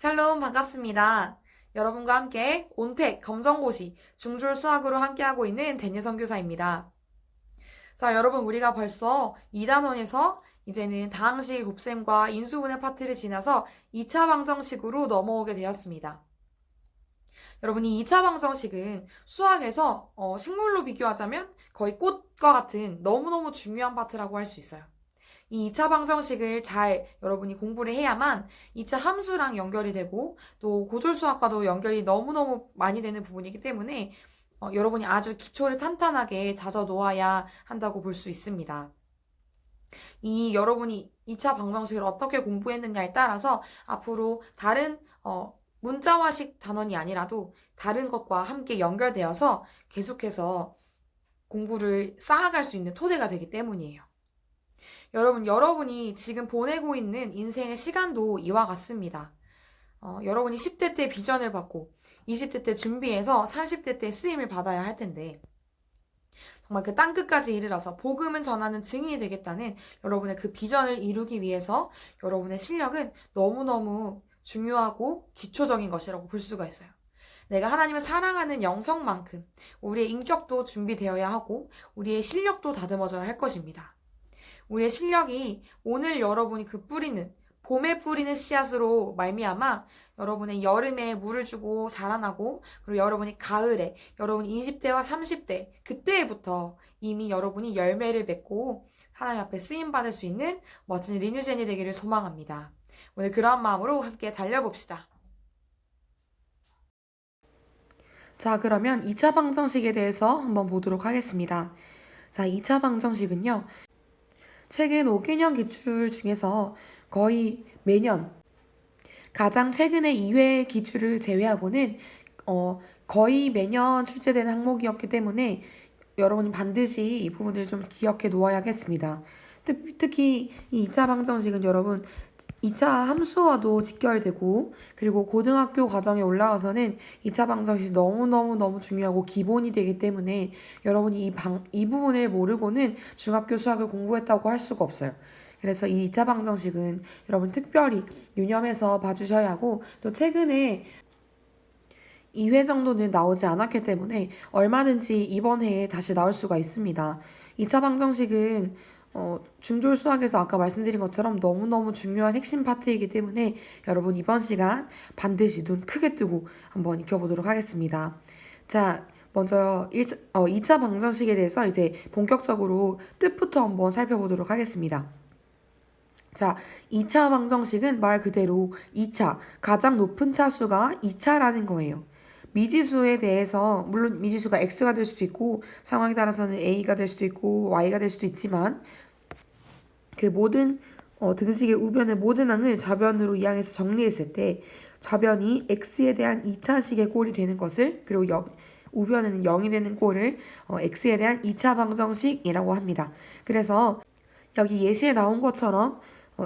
샬롬 반갑습니다. 여러분과 함께 온택, 검정고시, 중졸 수학으로 함께하고 있는 데니 선교사입니다. 자, 여러분 우리가 벌써 2단원에서 이제는 다항식 곱셈과 인수분해 파트를 지나서 2차 방정식으로 넘어오게 되었습니다. 여러분 이 2차 방정식은 수학에서 식물로 비교하자면 거의 꽃과 같은 너무너무 중요한 파트라고 할 수 있어요. 이 2차 방정식을 잘 여러분이 공부를 해야만 2차 함수랑 연결이 되고 또 고졸수학과도 연결이 너무너무 많이 되는 부분이기 때문에 여러분이 아주 기초를 탄탄하게 다져 놓아야 한다고 볼 수 있습니다. 이 여러분이 2차 방정식을 어떻게 공부했느냐에 따라서 앞으로 다른 문자화식 단원이 아니라도 다른 것과 함께 연결되어서 계속해서 공부를 쌓아갈 수 있는 토대가 되기 때문이에요. 여러분이 지금 보내고 있는 인생의 시간도 이와 같습니다. 여러분이 10대 때 비전을 받고 20대 때 준비해서 30대 때 쓰임을 받아야 할 텐데 정말 그 땅끝까지 이르러서 복음을 전하는 증인이 되겠다는 여러분의 그 비전을 이루기 위해서 여러분의 실력은 너무너무 중요하고 기초적인 것이라고 볼 수가 있어요. 내가 하나님을 사랑하는 영성만큼 우리의 인격도 준비되어야 하고 우리의 실력도 다듬어져야 할 것입니다. 우리의 실력이 오늘 여러분이 그 뿌리는 봄에 뿌리는 씨앗으로 말미암아 여러분의 여름에 물을 주고 자라나고 그리고 여러분이 가을에 여러분 20대와 30대 그때부터 이미 여러분이 열매를 맺고 하나님 앞에 쓰임 받을 수 있는 멋진 리뉴젠이 되기를 소망합니다. 오늘 그러한 마음으로 함께 달려봅시다. 자, 그러면 2차 방정식에 대해서 한번 보도록 하겠습니다. 자, 2차 방정식은요. 최근 5개년 기출 중에서 거의 매년 가장 최근에 2회 기출을 제외하고는 거의 매년 출제되는 항목이었기 때문에 여러분이 반드시 이 부분을 좀 기억해 놓아야겠습니다. 특히 이 2차 방정식은 여러분 2차 함수와도 직결되고 그리고 고등학교 과정에 올라와서는 2차 방정식이 너무너무 중요하고 기본이 되기 때문에 여러분이 이 부분을 모르고는 중학교 수학을 공부했다고 할 수가 없어요. 그래서 이 2차 방정식은 여러분 특별히 유념해서 봐주셔야 하고 또 최근에 2회 정도는 나오지 않았기 때문에 얼마든지 이번 해에 다시 나올 수가 있습니다. 2차 방정식은 중졸 수학에서 아까 말씀드린 것처럼 너무너무 중요한 핵심 파트이기 때문에 여러분 이번 시간 반드시 눈 크게 뜨고 한번 익혀보도록 하겠습니다. 자, 먼저 2차 방정식에 대해서 이제 본격적으로 뜻부터 한번 살펴보도록 하겠습니다. 자, 2차 방정식은 말 그대로 2차, 가장 높은 차수가 2차라는 거예요. 미지수에 대해서 물론 미지수가 x가 될 수도 있고 상황에 따라서는 a가 될 수도 있고 y가 될 수도 있지만 그 모든 등식의 우변의 모든 항을 좌변으로 이항해서 정리했을 때 좌변이 x에 대한 2차식의 꼴이 되는 것을 그리고 우변에는 0이 되는 꼴을 x에 대한 2차 방정식이라고 합니다. 그래서 여기 예시에 나온 것처럼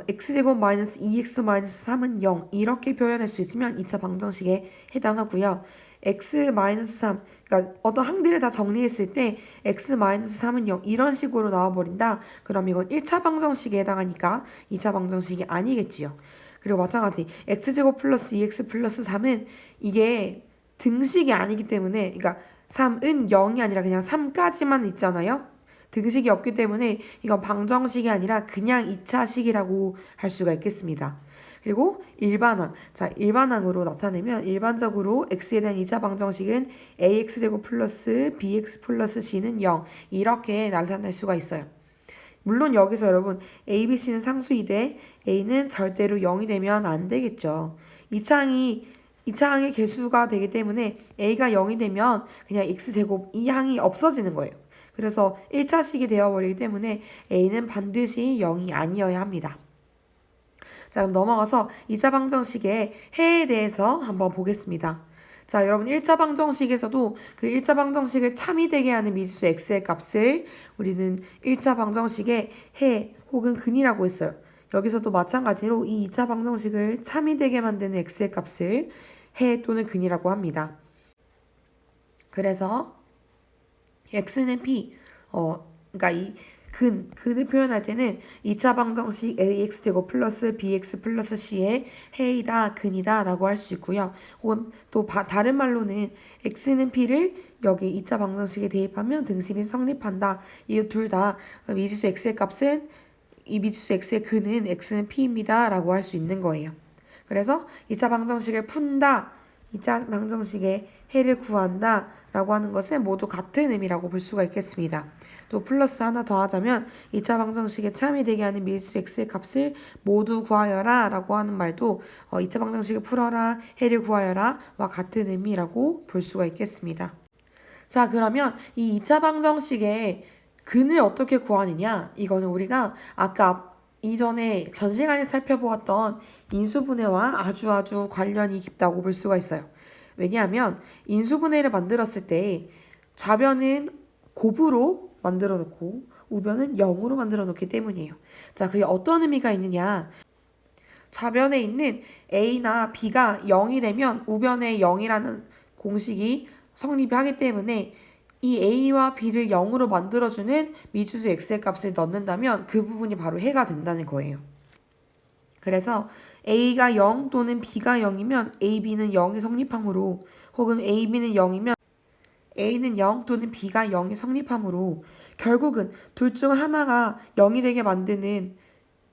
x제곱 마이너스 2x 마이너스 3은 0 이렇게 표현할 수 있으면 2차 방정식에 해당하고요. x 마이너스 3 그러니까 어떤 항들을 다 정리했을 때 x 마이너스 3은 0 이런 식으로 나와버린다. 그럼 이건 1차 방정식에 해당하니까 2차 방정식이 아니겠지요. 그리고 마찬가지 x제곱 플러스 2x 플러스 3은 이게 등식이 아니기 때문에 그러니까 3은 0이 아니라 그냥 3까지만 있잖아요. 등식이 없기 때문에 이건 방정식이 아니라 그냥 2차식이라고 할 수가 있겠습니다. 그리고 일반항. 자, 일반항으로 나타내면 일반적으로 x에 대한 2차 방정식은 ax제곱 플러스 bx 플러스 c는 0 이렇게 나타낼 수가 있어요. 물론 여기서 여러분 a, b, c는 상수이되 a는 절대로 0이 되면 안 되겠죠. 2차항의 개수가 되기 때문에 a가 0이 되면 그냥 x제곱 이 항이 없어지는 거예요. 그래서 1차식이 되어버리기 때문에 a는 반드시 0이 아니어야 합니다. 자, 그럼 넘어가서 2차 방정식의 해에 대해서 한번 보겠습니다. 자, 여러분 1차 방정식에서도 그 1차 방정식을 참이 되게 하는 미지수 x의 값을 우리는 1차 방정식의 해 혹은 근이라고 했어요. 여기서도 마찬가지로 이 2차 방정식을 참이 되게 만드는 x의 값을 해 또는 근이라고 합니다. 그래서 x는 p, 그러니까 이 근을 표현할 때는 2차 방정식 ax제곱 플러스 bx 플러스 c의 해이다, 근이다 라고 할 수 있고요. 혹은 또 다른 말로는 x는 p를 여기 2차 방정식에 대입하면 등식이 성립한다. 이 둘 다 미지수 x의 값은 이 미지수 x의 근은 x는 p입니다 라고 할 수 있는 거예요. 그래서 2차 방정식을 푼다, 2차 방정식의 해를 구한다 라고 하는 것은 모두 같은 의미라고 볼 수가 있겠습니다. 또 플러스 하나 더 하자면 2차 방정식에 참이 되게 하는 미지수 x의 값을 모두 구하여라 라고 하는 말도 2차 방정식을 풀어라, 해를 구하여라 와 같은 의미라고 볼 수가 있겠습니다. 자, 그러면 이 2차 방정식의 근을 어떻게 구하느냐? 이거는 우리가 아까 이전에 전 시간에 살펴보았던 인수분해와 아주 관련이 깊다고 볼 수가 있어요. 왜냐하면 인수분해를 만들었을 때 좌변은 곱으로 만들어 놓고 우변은 0으로 만들어 놓기 때문이에요. 자, 그게 어떤 의미가 있느냐? 좌변에 있는 A나 B가 0이 되면 우변에 0이라는 공식이 성립이 하기 때문에 이 A와 B를 0으로 만들어주는 미지수 X의 값을 넣는다면 그 부분이 바로 해가 된다는 거예요. 그래서 A가 0 또는 B가 0이면 A, B는 0이 성립하므로 혹은 A, B는 0이면 A는 0 또는 B가 0이 성립하므로 결국은 둘 중 하나가 0이 되게 만드는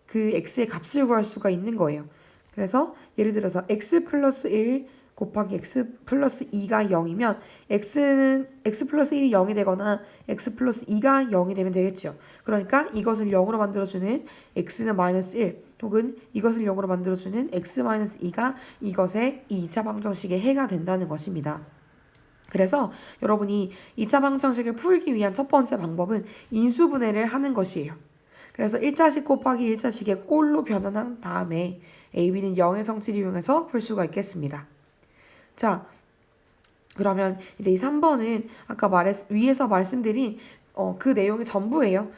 그 x의 값을 구할 수가 있는 거예요. 그래서 예를 들어서 x 플러스 1 곱하기 x 플러스 2가 0이면 x 플러스 1이 0이 되거나 x 플러스 2가 0이 되면 되겠죠. 그러니까 이것을 0으로 만들어주는 x는 마이너스 1 혹은 이것을 0으로 만들어주는 x 마이너스 2가 이것의 2차 방정식의 해가 된다는 것입니다. 그래서 여러분이 2차 방정식을 풀기 위한 첫 번째 방법은 인수분해를 하는 것이에요. 그래서 1차식 곱하기 1차식의 꼴로 변환한 다음에 AB는 0의 성질을 이용해서 풀 수가 있겠습니다. 자, 그러면 이제 이 3번은 아까 위에서 말씀드린 그 내용의 전부예요.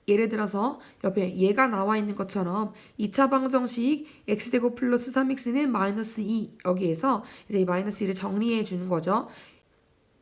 예를 들어서 옆에 얘가 나와 있는 것처럼 2차 방정식 x제곱 플러스 3x는 마이너스 2 여기에서 이제 이 마이너스 2를 정리해 주는 거죠.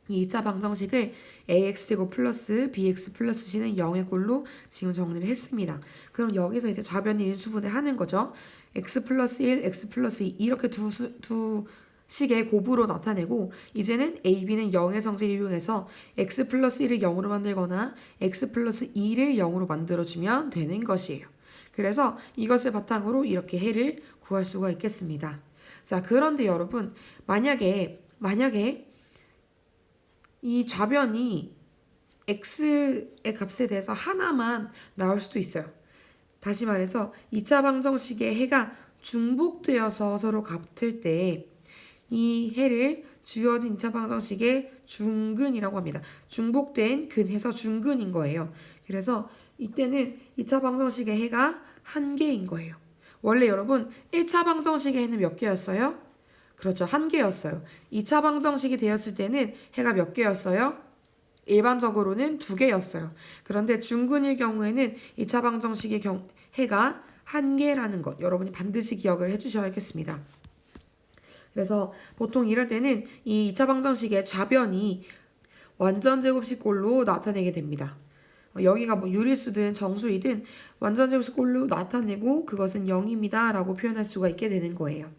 이 2차 방정식을 ax제곱 플러스 bx 플러스 c는 0의 꼴로 지금 정리를 했습니다. 그럼 여기서 이제 좌변을 인수분해 하는 거죠. x 플러스 1, x 플러스 2 이렇게 두 식의 곱으로 나타내고 이제는 a, b는 0의 성질을 이용해서 x 플러스 1을 0으로 만들거나 x 플러스 2를 0으로 만들어주면 되는 것이에요. 그래서 이것을 바탕으로 이렇게 해를 구할 수가 있겠습니다. 자, 그런데 여러분 만약에 이 좌변이 x의 값에 대해서 하나만 나올 수도 있어요. 다시 말해서 2차 방정식의 해가 중복되어서 서로 같을 때 이 해를 주어진 2차 방정식의 중근이라고 합니다. 중복된 근해서 중근인 거예요. 그래서 이때는 2차 방정식의 해가 한 개인 거예요. 원래 여러분 1차 방정식의 해는 몇 개였어요? 그렇죠. 한 개였어요. 2차 방정식이 되었을 때는 해가 몇 개였어요? 일반적으로는 두 개였어요. 그런데 중근일 경우에는 2차 방정식의 해가 한 개라는 것 여러분이 반드시 기억을 해주셔야겠습니다. 그래서 보통 이럴 때는 이 2차 방정식의 좌변이 완전 제곱식꼴로 나타내게 됩니다. 여기가 뭐 유리수든 정수이든 완전 제곱식꼴로 나타내고 그것은 0입니다 라고 표현할 수가 있게 되는 거예요.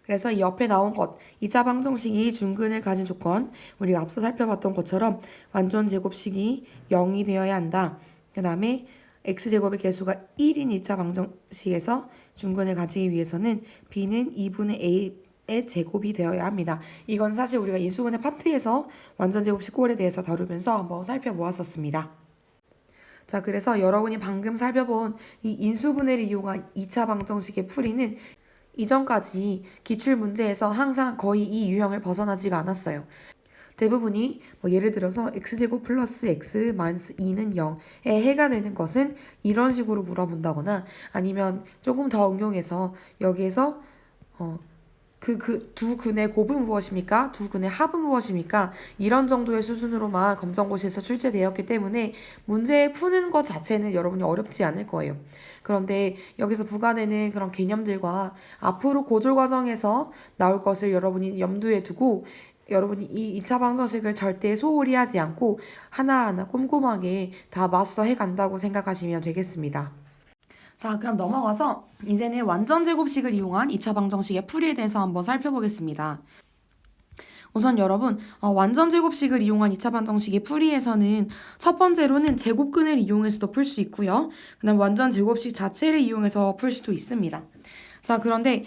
그래서 이 옆에 나온 것 2차 방정식이 중근을 가진 조건 우리가 앞서 살펴봤던 것처럼 완전 제곱식이 0이 되어야 한다. 그 다음에 x제곱의 개수가 1인 2차 방정식에서 중근을 가지기 위해서는 b는 2분의 a의 제곱이 되어야 합니다. 이건 사실 우리가 인수분해 파트에서 완전 제곱식 꼴에 대해서 다루면서 한번 살펴보았었습니다. 자, 그래서 여러분이 방금 살펴본 이 인수분해를 이용한 2차 방정식의 풀이는 이전까지 기출문제에서 항상 거의 이 유형을 벗어나지가 않았어요. 대부분이 예를 들어서 x제곱 플러스 x 마이너스 2는 0에 해가 되는 것은 이런 식으로 물어본다거나 아니면 조금 더 응용해서 여기에서 두 근의 곱은 무엇입니까? 두 근의 합은 무엇입니까? 이런 정도의 수준으로만 검정고시에서 출제되었기 때문에 문제 푸는 것 자체는 여러분이 어렵지 않을 거예요. 그런데 여기서 부과되는 그런 개념들과 앞으로 고졸 과정에서 나올 것을 여러분이 염두에 두고 여러분이 이 2차 방정식을 절대 소홀히 하지 않고 하나하나 꼼꼼하게 다 마스터해 간다고 생각하시면 되겠습니다. 자, 그럼 넘어가서 이제는 완전 제곱식을 이용한 2차 방정식의 풀이에 대해서 한번 살펴보겠습니다. 우선 여러분, 완전 제곱식을 이용한 2차 방정식의 풀이에서는 첫 번째로는 제곱근을 이용해서도 풀 수 있고요. 그다음 완전 제곱식 자체를 이용해서 풀 수도 있습니다. 자, 그런데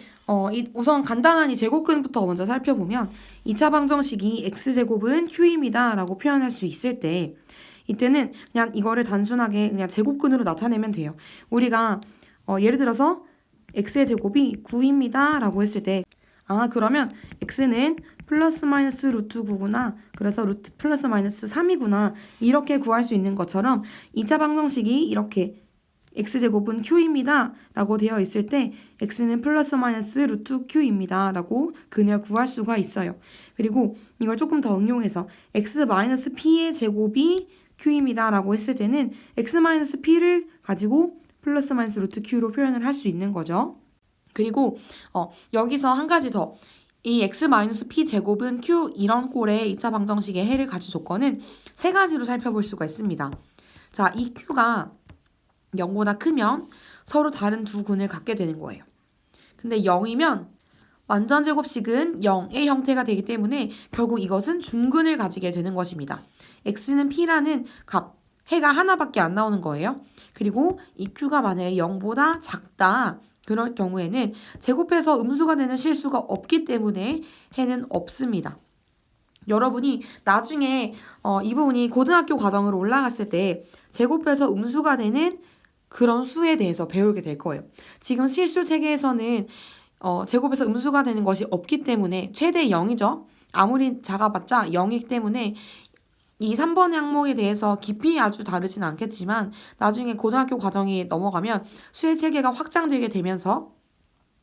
우선 간단한 이 제곱근부터 먼저 살펴보면 2차 방정식이 x제곱은 q입니다 라고 표현할 수 있을 때 이때는 그냥 이거를 단순하게 그냥 제곱근으로 나타내면 돼요. 우리가 예를 들어서 x의 제곱이 9입니다 라고 했을 때 그러면 x는 플러스 마이너스 루트 9구나. 그래서 루트 플러스 마이너스 3이구나. 이렇게 구할 수 있는 것처럼 2차 방정식이 이렇게 x제곱은 q입니다 라고 되어 있을 때 x는 플러스 마이너스 루트 q입니다 라고 그냥 구할 수가 있어요. 그리고 이걸 조금 더 응용해서 x 마이너스 p의 제곱이 q입니다 라고 했을 때는 x 마이너스 p를 가지고 플러스 마이너스 루트 q로 표현을 할 수 있는 거죠. 그리고 여기서 한 가지 더. 이 x-p 제곱은 q 이런 꼴의 2차 방정식의 해를 가진 조건은 세 가지로 살펴볼 수가 있습니다. 자, 이 q가 0보다 크면 서로 다른 두 근을 갖게 되는 거예요. 근데 0이면 완전 제곱식은 0의 형태가 되기 때문에 결국 이것은 중근을 가지게 되는 것입니다. x는 p라는 값, 해가 하나밖에 안 나오는 거예요. 그리고 이 q가 만약에 0보다 작다. 그럴 경우에는 제곱해서 음수가 되는 실수가 없기 때문에 해는 없습니다. 여러분이 나중에 이 부분이 고등학교 과정으로 올라갔을 때 제곱해서 음수가 되는 그런 수에 대해서 배우게 될 거예요. 지금 실수 체계에서는 제곱해서 음수가 되는 것이 없기 때문에 최대 0이죠. 아무리 작아봤자 0이기 때문에 이 3번의 항목에 대해서 깊이 아주 다르진 않겠지만 나중에 고등학교 과정이 넘어가면 수의 체계가 확장되게 되면서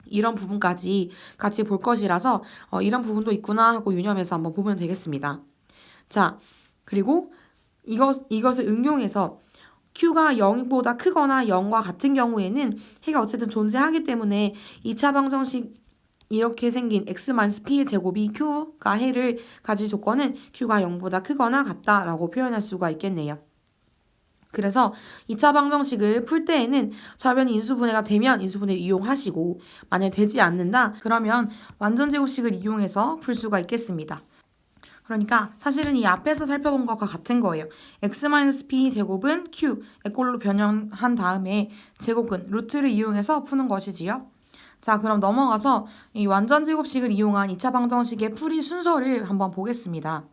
이런 부분까지 같이 볼 것이라서 이런 부분도 있구나 하고 유념해서 한번 보면 되겠습니다. 자, 그리고 이것을 응용해서 q가 0보다 크거나 0과 같은 경우에는 해가 어쨌든 존재하기 때문에 2차 방정식 이렇게 생긴 x-p의 제곱이 q가 해를 가질 조건은 q가 0보다 크거나 같다라고 표현할 수가 있겠네요. 그래서 2차 방정식을 풀 때에는 좌변이 인수분해가 되면 인수분해를 이용하시고 만약 되지 않는다 그러면 완전 제곱식을 이용해서 풀 수가 있겠습니다. 그러니까 사실은 이 앞에서 살펴본 것과 같은 거예요. x-p 제곱은 q의 꼴로 변형한 다음에 제곱근 루트를 이용해서 푸는 것이지요. 자, 그럼 넘어가서 이 완전 제곱식을 이용한 2차 방정식의 풀이 순서를 한번 보겠습니다.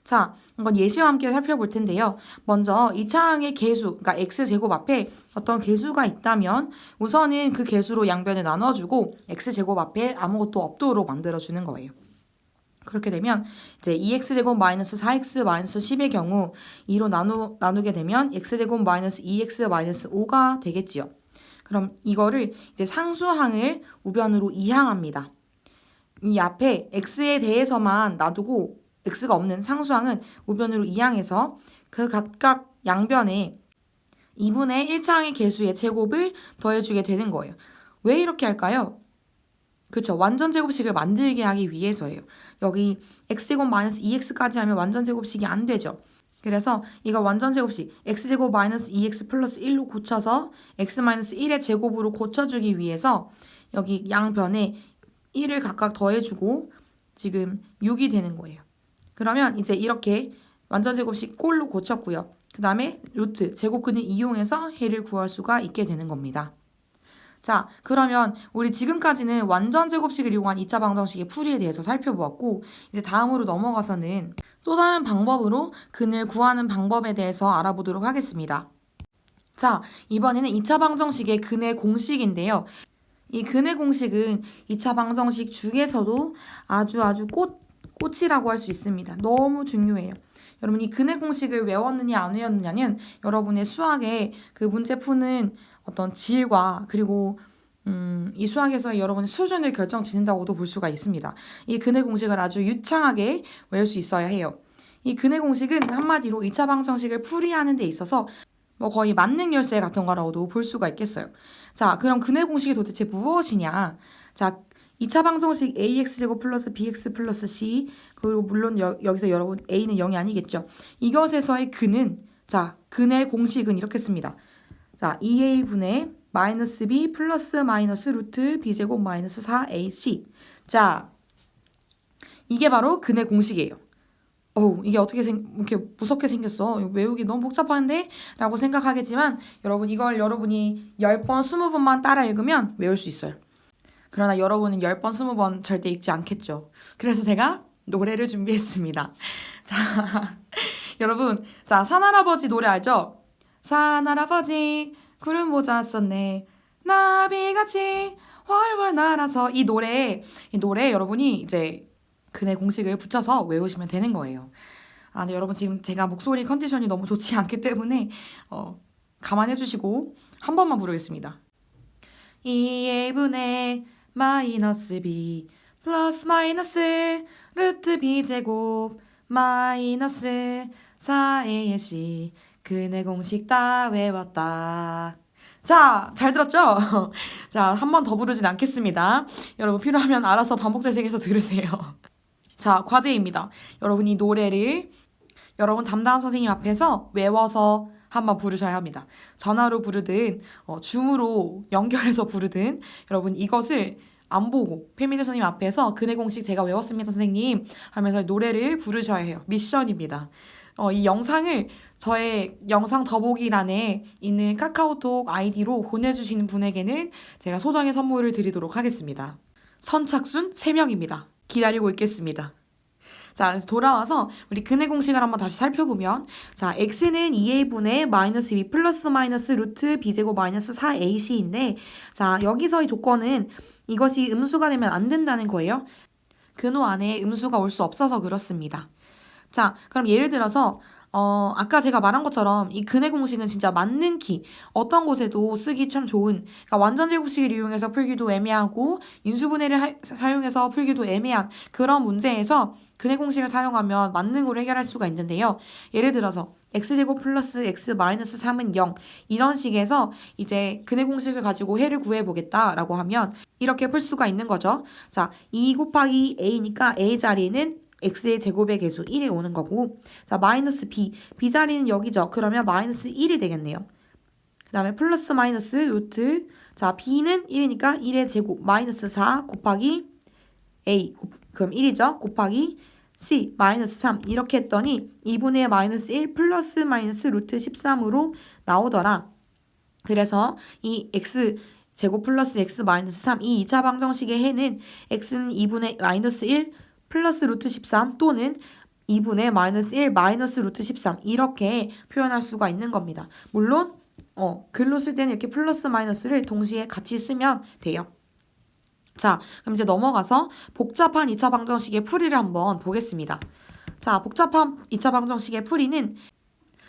자, 이건 예시와 함께 살펴볼 텐데요. 먼저 2차항의 개수, 그러니까 x제곱 앞에 어떤 개수가 있다면 우선은 그 개수로 양변을 나눠주고 x제곱 앞에 아무것도 없도록 만들어주는 거예요. 그렇게 되면 이제 2x제곱 마이너스 4x 마이너스 10의 경우 2로 나누게 되면 x제곱 마이너스 2x 마이너스 5가 되겠지요. 그럼 이거를 이제 상수항을 우변으로 이항합니다. 이 앞에 x에 대해서만 놔두고 x가 없는 상수항은 우변으로 이항해서 그 각각 양변에 2분의 1차항의 개수의 제곱을 더해주게 되는 거예요. 왜 이렇게 할까요? 그렇죠. 완전 제곱식을 만들게 하기 위해서예요. 여기 x제곱 마이너스 2x까지 하면 완전 제곱식이 안 되죠. 그래서 이거 완전 제곱식 x제곱 마이너스 2x 플러스 1로 고쳐서 x 마이너스 1의 제곱으로 고쳐주기 위해서 여기 양변에 1을 각각 더해주고 지금 6이 되는 거예요. 그러면 이제 이렇게 완전 제곱식 꼴로 고쳤고요. 그 다음에 루트 제곱근을 이용해서 해를 구할 수가 있게 되는 겁니다. 자, 그러면 우리 지금까지는 완전 제곱식을 이용한 2차 방정식의 풀이에 대해서 살펴보았고 이제 다음으로 넘어가서는 또 다른 방법으로 근을 구하는 방법에 대해서 알아보도록 하겠습니다. 자, 이번에는 2차 방정식의 근의 공식인데요. 이 근의 공식은 2차 방정식 중에서도 아주 꽃이라고 할 수 있습니다. 너무 중요해요. 여러분 이 근의 공식을 외웠느냐 안 외웠느냐는 여러분의 수학의 그 문제 푸는 어떤 질과 그리고 이 수학에서 여러분의 수준을 결정짓는다고도 볼 수가 있습니다. 이 근의 공식을 아주 유창하게 외울 수 있어야 해요. 이 근의 공식은 한마디로 2차 방정식을 풀이하는 데 있어서 뭐 거의 만능 열쇠 같은 거라고도 볼 수가 있겠어요. 자, 그럼 근의 공식이 도대체 무엇이냐? 자, 2차 방정식 ax제곱 플러스 bx 플러스 c 그리고 물론 여기서 여러분 a는 0이 아니겠죠. 이것에서의 근은 자 근의 공식은 이렇게 씁니다. 자 2a분의 마이너스 b 플러스 마이너스 루트 b제곱 마이너스 4ac 자 이게 바로 근의 공식이에요. 어우 이게 어떻게 이렇게 무섭게 생겼어. 이거 외우기 너무 복잡한데? 라고 생각하겠지만 여러분 이걸 여러분이 10번 20번만 따라 읽으면 외울 수 있어요. 그러나 여러분은 10번 20번 절대 읽지 않겠죠. 그래서 제가 노래를 준비했습니다. 자 여러분 자 산할아버지 노래 알죠? 산할아버지 구름 모자 썼네 나비같이 훨훨 날아서 이 노래 여러분이 이제 근의 공식을 붙여서 외우시면 되는 거예요. 아, 근데 여러분 지금 제가 목소리 컨디션이 너무 좋지 않기 때문에 감안해 주시고 한 번만 부르겠습니다. 2a분의 마이너스 b 플러스 마이너스 루트 b 제곱 마이너스 4ac 근의 공식 다 외웠다. 자, 잘 들었죠? 자, 한 번 더 부르진 않겠습니다. 여러분 필요하면 알아서 반복재생해서 들으세요. 자, 과제입니다. 여러분 이 노래를 여러분 담당 선생님 앞에서 외워서 한번 부르셔야 합니다. 전화로 부르든 줌으로 연결해서 부르든 여러분 이것을 안 보고 페미니 선생님 앞에서 근의 공식 제가 외웠습니다 선생님 하면서 노래를 부르셔야 해요. 미션입니다. 이 영상을 저의 영상 더보기란에 있는 카카오톡 아이디로 보내주시는 분에게는 제가 소정의 선물을 드리도록 하겠습니다. 선착순 3명입니다. 기다리고 있겠습니다. 자, 그래서 돌아와서 우리 근의 공식을 한번 다시 살펴보면 자, x는 2a분의 마이너스 b 플러스 마이너스 루트 b제곱 마이너스 4ac인데 자, 여기서의 조건은 이것이 음수가 되면 안 된다는 거예요. 근호 안에 음수가 올 수 없어서 그렇습니다. 자, 그럼 예를 들어서 아까 제가 말한 것처럼 이 근의 공식은 진짜 맞는 키 어떤 곳에도 쓰기 참 좋은 그러니까 완전제곱식을 이용해서 풀기도 애매하고 인수분해를 사용해서 풀기도 애매한 그런 문제에서 근의 공식을 사용하면 만능으로 해결할 수가 있는데요. 예를 들어서 x제곱 플러스 x 마이너스 3은 0 이런 식에서 이제 근의 공식을 가지고 해를 구해보겠다라고 하면 이렇게 풀 수가 있는 거죠. 자, 2 곱하기 a니까 a 자리는 x의 제곱의 개수 1이 오는 거고 자 마이너스 b 자리는 여기죠. 그러면 마이너스 1이 되겠네요. 그 다음에 플러스 마이너스 루트 자 b는 1이니까 1의 제곱 마이너스 4 곱하기 a 그럼 1이죠. 곱하기 c 마이너스 3 이렇게 했더니 2분의 마이너스 1 플러스 마이너스 루트 13으로 나오더라. 그래서 이 x 제곱 플러스 x 마이너스 3 이 2차 방정식의 해는 x는 2분의 마이너스 1 플러스 루트 13 또는 2분의 마이너스 1 마이너스 루트 13 이렇게 표현할 수가 있는 겁니다. 물론 글로 쓸 때는 이렇게 플러스 마이너스를 동시에 같이 쓰면 돼요. 자, 그럼 이제 넘어가서 복잡한 2차 방정식의 풀이를 한번 보겠습니다. 자, 복잡한 2차 방정식의 풀이는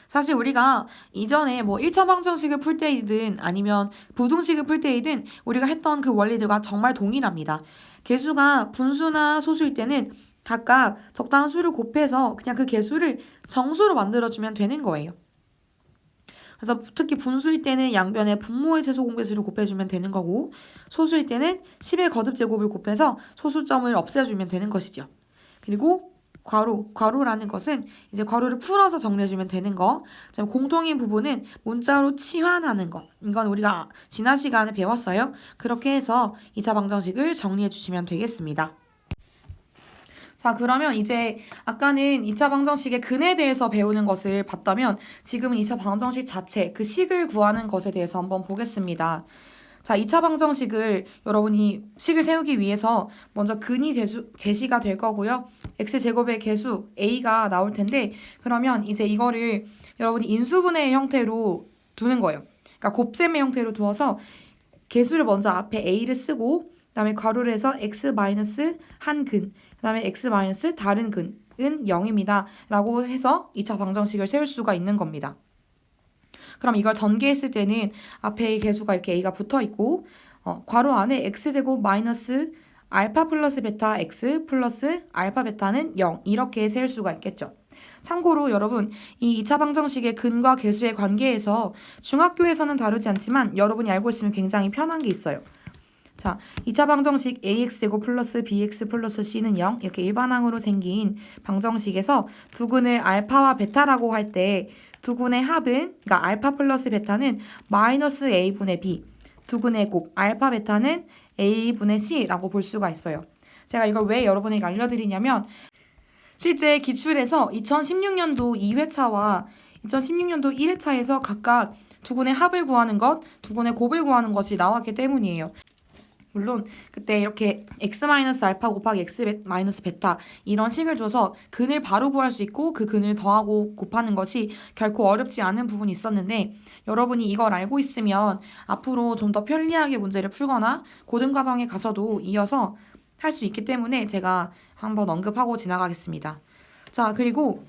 사실 우리가 이전에 뭐 1차 방정식을 풀 때이든 아니면 부등식을 풀 때이든 우리가 했던 그 원리들과 정말 동일합니다. 개수가 분수나 소수일 때는 각각 적당한 수를 곱해서 그냥 그 개수를 정수로 만들어주면 되는 거예요. 그래서 특히 분수일 때는 양변에 분모의 최소 공배수를 곱해주면 되는 거고 소수일 때는 10의 거듭 제곱을 곱해서 소수점을 없애주면 되는 것이죠. 그리고 괄호라는 것은 이제 괄호를 풀어서 정리해주면 되는 거. 공통인 부분은 문자로 치환하는 것. 이건 우리가 지난 시간에 배웠어요. 그렇게 해서 2차 방정식을 정리해주시면 되겠습니다. 자, 그러면 이제 아까는 2차 방정식의 근에 대해서 배우는 것을 봤다면 지금은 2차 방정식 자체, 그 식을 구하는 것에 대해서 한번 보겠습니다. 자, 2차 방정식을 여러분이 식을 세우기 위해서 먼저 근이 제시가 될 거고요. x제곱의 개수 a가 나올 텐데 그러면 이제 이거를 여러분이 인수분해의 형태로 두는 거예요. 그러니까 곱셈의 형태로 두어서 개수를 먼저 앞에 a를 쓰고 그다음에 괄호를 해서 x 마이너스 한 근, 그다음에 x 마이너스 다른 근은 0입니다. 라고 해서 2차 방정식을 세울 수가 있는 겁니다. 그럼 이걸 전개했을 때는 앞에 개수가 이렇게 a가 붙어 있고 괄호 안에 x제곱 마이너스 알파 플러스 베타 x 플러스 알파 베타는 0 이렇게 세울 수가 있겠죠. 참고로 여러분 이 2차 방정식의 근과 개수의 관계에서 중학교에서는 다루지 않지만 여러분이 알고 있으면 굉장히 편한 게 있어요. 자, 2차 방정식 ax제곱 플러스 bx 플러스 c는 0 이렇게 일반항으로 생긴 방정식에서 두근을 알파와 베타라고 할 때 두근의 합은 그러니까 알파 플러스 베타는 마이너스 a분의 b 두근의 곱 알파 베타는 a분의 c라고 볼 수가 있어요. 제가 이걸 왜 여러분에게 알려드리냐면 실제 기출에서 2016년도 2회차와 2016년도 1회차에서 각각 두근의 합을 구하는 것, 두근의 곱을 구하는 것이 나왔기 때문이에요. 물론 그때 이렇게 x-알파 곱하기 x-베타 이런 식을 줘서 근을 바로 구할 수 있고 그 근을 더하고 곱하는 것이 결코 어렵지 않은 부분이 있었는데 여러분이 이걸 알고 있으면 앞으로 좀 더 편리하게 문제를 풀거나 고등과정에 가서도 이어서 할 수 있기 때문에 제가 한번 언급하고 지나가겠습니다. 자, 그리고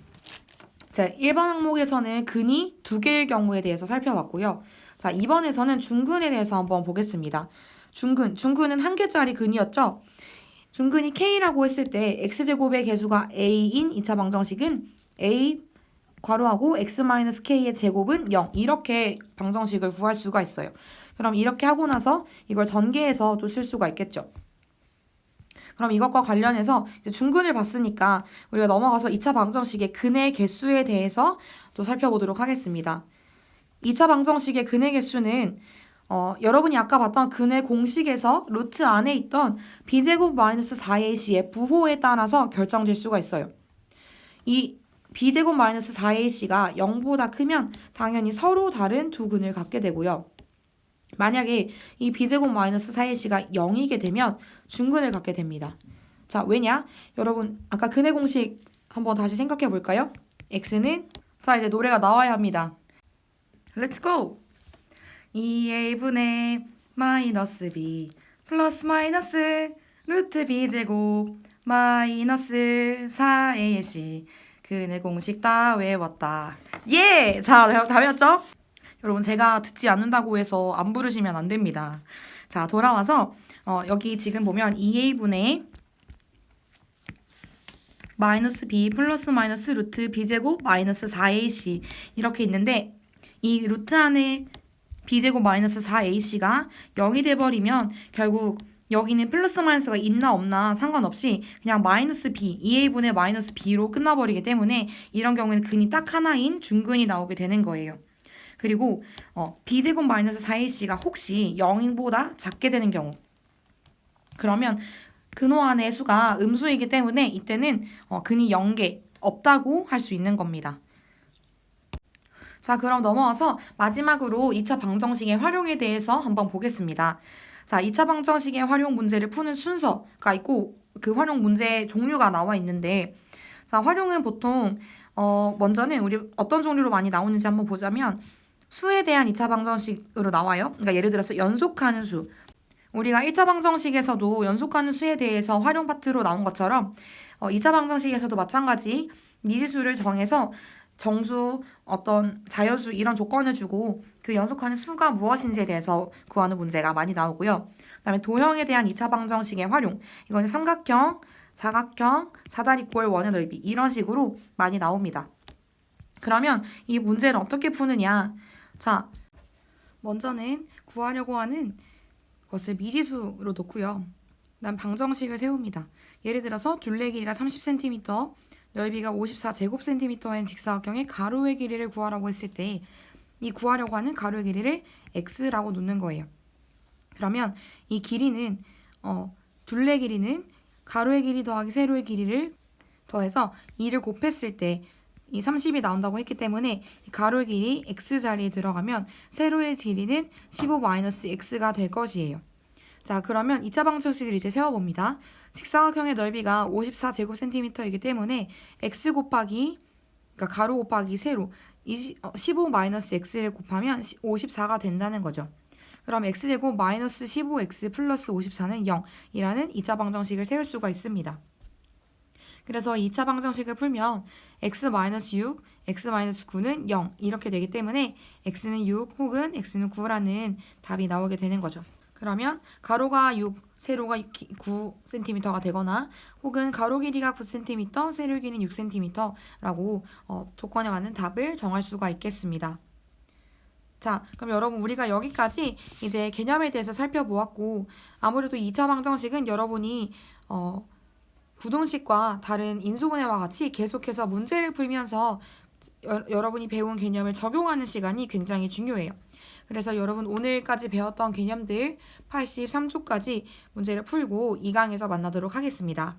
1번 항목에서는 근이 두 개일 경우에 대해서 살펴봤고요. 자, 2번에서는 중근에 대해서 한번 보겠습니다. 중근은 한 개짜리 근이었죠. 중근이 K라고 했을 때 X제곱의 개수가 A인 2차 방정식은 A 괄호하고 X-K의 제곱은 0 이렇게 방정식을 구할 수가 있어요. 그럼 이렇게 하고 나서 이걸 전개해서 또 쓸 수가 있겠죠. 그럼 이것과 관련해서 이제 중근을 봤으니까 우리가 넘어가서 2차 방정식의 근의 개수에 대해서 또 살펴보도록 하겠습니다. 2차 방정식의 근의 개수는 여러분이 아까 봤던 근의 공식에서 루트 안에 있던 b제곱 마이너스 4ac의 부호에 따라서 결정될 수가 있어요. 이 b제곱 마이너스 4ac가 0보다 크면 당연히 서로 다른 두 근을 갖게 되고요. 만약에 이 b제곱 마이너스 4ac가 0이게 되면 중근을 갖게 됩니다. 자, 왜냐? 여러분 아까 근의 공식 한번 다시 생각해 볼까요? x는 자 이제 노래가 나와야 합니다. Let's go! 2a분의 마이너스 b 플러스 마이너스 루트 b제곱 마이너스 4ac 근의 공식 다 외웠다. 예! 자, 다 외웠죠? 여러분 제가 듣지 않는다고 해서 안 부르시면 안 됩니다. 자, 돌아와서 여기 지금 보면 2a분의 마이너스 b 플러스 마이너스 루트 b제곱 마이너스 4ac 이렇게 있는데 이 루트 안에 b제곱 마이너스 4ac가 0이 돼버리면 결국 여기는 플러스 마이너스가 있나 없나 상관없이 그냥 마이너스 b, 2a분의 마이너스 b로 끝나버리기 때문에 이런 경우에는 근이 딱 하나인 중근이 나오게 되는 거예요. 그리고 b제곱 마이너스 4ac가 혹시 0보다 작게 되는 경우 그러면 근호 안의 수가 음수이기 때문에 이때는 근이 0개 없다고 할 수 있는 겁니다. 자, 그럼 넘어와서 마지막으로 2차 방정식의 활용에 대해서 한번 보겠습니다. 자, 2차 방정식의 활용 문제를 푸는 순서가 있고 그 활용 문제의 종류가 나와 있는데 자, 활용은 보통 먼저는 우리 어떤 종류로 많이 나오는지 한번 보자면 수에 대한 2차 방정식으로 나와요. 그러니까 예를 들어서 연속하는 수. 우리가 1차 방정식에서도 연속하는 수에 대해서 활용 파트로 나온 것처럼 2차 방정식에서도 마찬가지 미지수를 정해서 정수, 어떤 자연수 이런 조건을 주고 그 연속하는 수가 무엇인지에 대해서 구하는 문제가 많이 나오고요. 그다음에 도형에 대한 2차 방정식의 활용. 이거는 삼각형, 사각형, 사다리꼴, 원의 넓이 이런 식으로 많이 나옵니다. 그러면 이 문제를 어떻게 푸느냐? 자, 먼저는 구하려고 하는 것을 미지수로 놓고요. 그다음 방정식을 세웁니다. 예를 들어서 둘레 길이가 30cm, 넓이가 54제곱cm인 직사각형의 가로의 길이를 구하라고 했을 때 이 구하려고 하는 가로의 길이를 x라고 놓는 거예요. 그러면 이 길이는 둘레 길이는 가로의 길이 더하기 세로의 길이를 더해서 2를 곱했을 때 이 30이 나온다고 했기 때문에 이 가로의 길이 x 자리에 들어가면 세로의 길이는 15-x가 될 것이에요. 자, 그러면 2차 방정식을 이제 세워봅니다. 직사각형의 넓이가 54제곱cm이기 때문에 x 곱하기 그러니까 가로 곱하기 세로 15-x를 곱하면 54가 된다는 거죠. 그럼 x제곱 마이너스 15x 플러스 54는 0이라는 2차 방정식을 세울 수가 있습니다. 그래서 2차 방정식을 풀면 x-6, x-9는 0 이렇게 되기 때문에 x는 6 혹은 x는 9라는 답이 나오게 되는 거죠. 그러면 가로가 6, 세로가 9cm가 되거나 혹은 가로 길이가 9cm, 세로 길이는 6cm라고 조건에 맞는 답을 정할 수가 있겠습니다. 자, 그럼 여러분 우리가 여기까지 이제 개념에 대해서 살펴보았고 아무래도 2차 방정식은 여러분이 부동식과 다른 인수분해와 같이 계속해서 문제를 풀면서 여러분이 배운 개념을 적용하는 시간이 굉장히 중요해요. 그래서 여러분 오늘까지 배웠던 개념들 83초까지 문제를 풀고 2강에서 만나도록 하겠습니다.